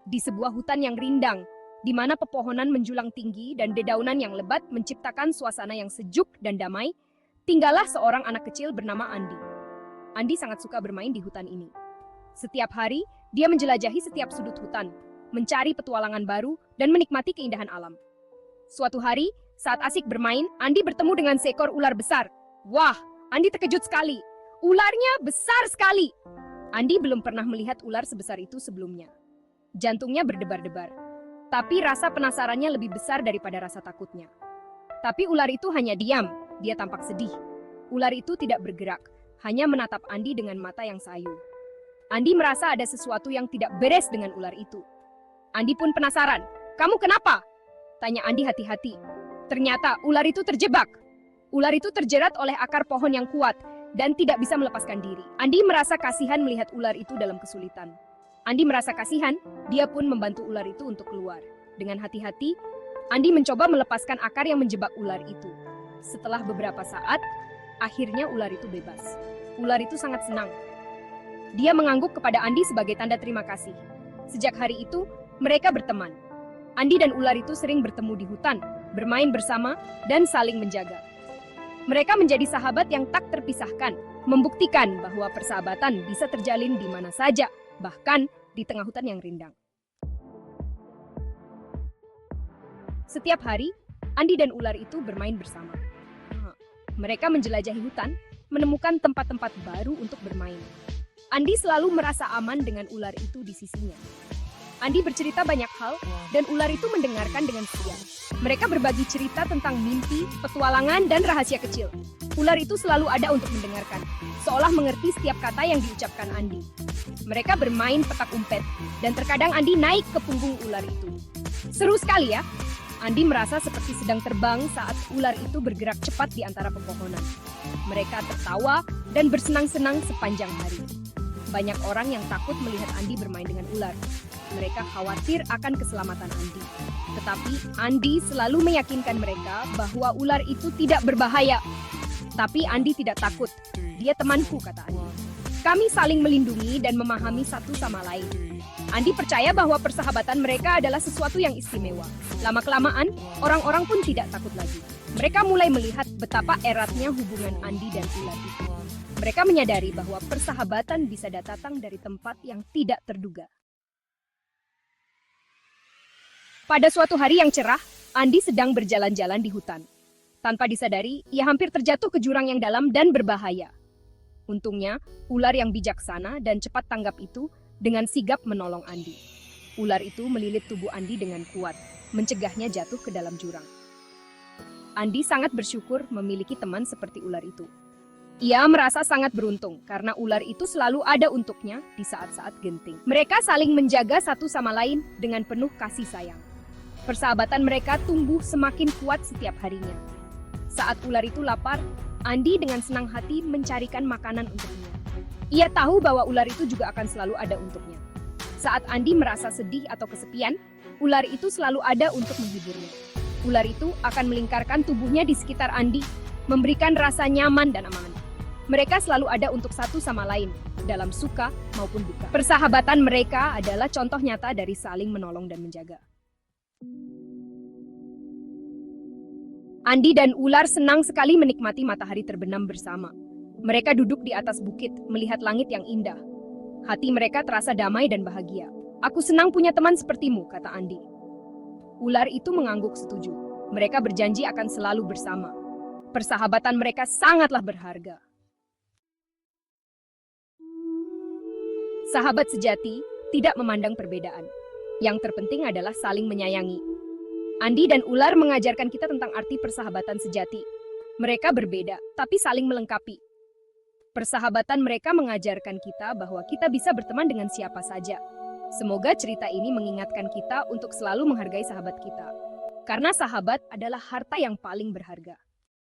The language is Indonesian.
Di sebuah hutan yang rindang, di mana pepohonan menjulang tinggi dan dedaunan yang lebat menciptakan suasana yang sejuk dan damai, tinggallah seorang anak kecil bernama Andi. Andi sangat suka bermain di hutan ini. Setiap hari, dia menjelajahi setiap sudut hutan, mencari petualangan baru, dan menikmati keindahan alam. Suatu hari, saat asik bermain, Andi bertemu dengan seekor ular besar. Wah, Andi terkejut sekali. Ularnya besar sekali. Andi belum pernah melihat ular sebesar itu sebelumnya. Jantungnya berdebar-debar. Tapi rasa penasarannya lebih besar daripada rasa takutnya. Tapi ular itu hanya diam. Dia tampak sedih. Ular itu tidak bergerak, hanya menatap Andi dengan mata yang sayu. Andi merasa ada sesuatu yang tidak beres dengan ular itu. Andi pun penasaran. "Kamu kenapa?" tanya Andi hati-hati. Ternyata ular itu terjebak. Ular itu terjerat oleh akar pohon yang kuat dan tidak bisa melepaskan diri. Andi merasa kasihan melihat ular itu dalam kesulitan. Andi merasa kasihan, dia pun membantu ular itu untuk keluar. Dengan hati-hati, Andi mencoba melepaskan akar yang menjebak ular itu. Setelah beberapa saat, akhirnya ular itu bebas. Ular itu sangat senang. Dia mengangguk kepada Andi sebagai tanda terima kasih. Sejak hari itu, mereka berteman. Andi dan ular itu sering bertemu di hutan, bermain bersama, dan saling menjaga. Mereka menjadi sahabat yang tak terpisahkan, membuktikan bahwa persahabatan bisa terjalin di mana saja, bahkan di tengah hutan yang rindang. Setiap hari, Andi dan ular itu bermain bersama. Mereka menjelajahi hutan, menemukan tempat-tempat baru untuk bermain. Andi selalu merasa aman dengan ular itu di sisinya. Andi bercerita banyak hal, dan ular itu mendengarkan dengan setia. Mereka berbagi cerita tentang mimpi, petualangan, dan rahasia kecil. Ular itu selalu ada untuk mendengarkan, seolah mengerti setiap kata yang diucapkan Andi. Mereka bermain petak umpet, dan terkadang Andi naik ke punggung ular itu. Seru sekali ya! Andi merasa seperti sedang terbang saat ular itu bergerak cepat di antara pepohonan. Mereka tertawa dan bersenang-senang sepanjang hari. Banyak orang yang takut melihat Andi bermain dengan ular. Mereka khawatir akan keselamatan Andi. Tetapi Andi selalu meyakinkan mereka bahwa ular itu tidak berbahaya. Tapi Andi tidak takut. Dia temanku, kata Andi. Kami saling melindungi dan memahami satu sama lain. Andi percaya bahwa persahabatan mereka adalah sesuatu yang istimewa. Lama-kelamaan, orang-orang pun tidak takut lagi. Mereka mulai melihat betapa eratnya hubungan Andi dan ular itu. Mereka menyadari bahwa persahabatan bisa datang dari tempat yang tidak terduga. Pada suatu hari yang cerah, Andi sedang berjalan-jalan di hutan. Tanpa disadari, ia hampir terjatuh ke jurang yang dalam dan berbahaya. Untungnya, ular yang bijaksana dan cepat tanggap itu dengan sigap menolong Andi. Ular itu melilit tubuh Andi dengan kuat, mencegahnya jatuh ke dalam jurang. Andi sangat bersyukur memiliki teman seperti ular itu. Ia merasa sangat beruntung karena ular itu selalu ada untuknya di saat-saat genting. Mereka saling menjaga satu sama lain dengan penuh kasih sayang. Persahabatan mereka tumbuh semakin kuat setiap harinya. Saat ular itu lapar, Andi dengan senang hati mencarikan makanan untuknya. Ia tahu bahwa ular itu juga akan selalu ada untuknya. Saat Andi merasa sedih atau kesepian, ular itu selalu ada untuk menghiburnya. Ular itu akan melingkarkan tubuhnya di sekitar Andi, memberikan rasa nyaman dan aman. Mereka selalu ada untuk satu sama lain, dalam suka maupun duka. Persahabatan mereka adalah contoh nyata dari saling menolong dan menjaga. Andi dan ular senang sekali menikmati matahari terbenam bersama. Mereka duduk di atas bukit, melihat langit yang indah. Hati mereka terasa damai dan bahagia. "Aku senang punya teman sepertimu," kata Andi. Ular itu mengangguk setuju. Mereka berjanji akan selalu bersama. Persahabatan mereka sangatlah berharga. Sahabat sejati tidak memandang perbedaan. Yang terpenting adalah saling menyayangi. Andi dan ular mengajarkan kita tentang arti persahabatan sejati. Mereka berbeda, tapi saling melengkapi. Persahabatan mereka mengajarkan kita bahwa kita bisa berteman dengan siapa saja. Semoga cerita ini mengingatkan kita untuk selalu menghargai sahabat kita. Karena sahabat adalah harta yang paling berharga.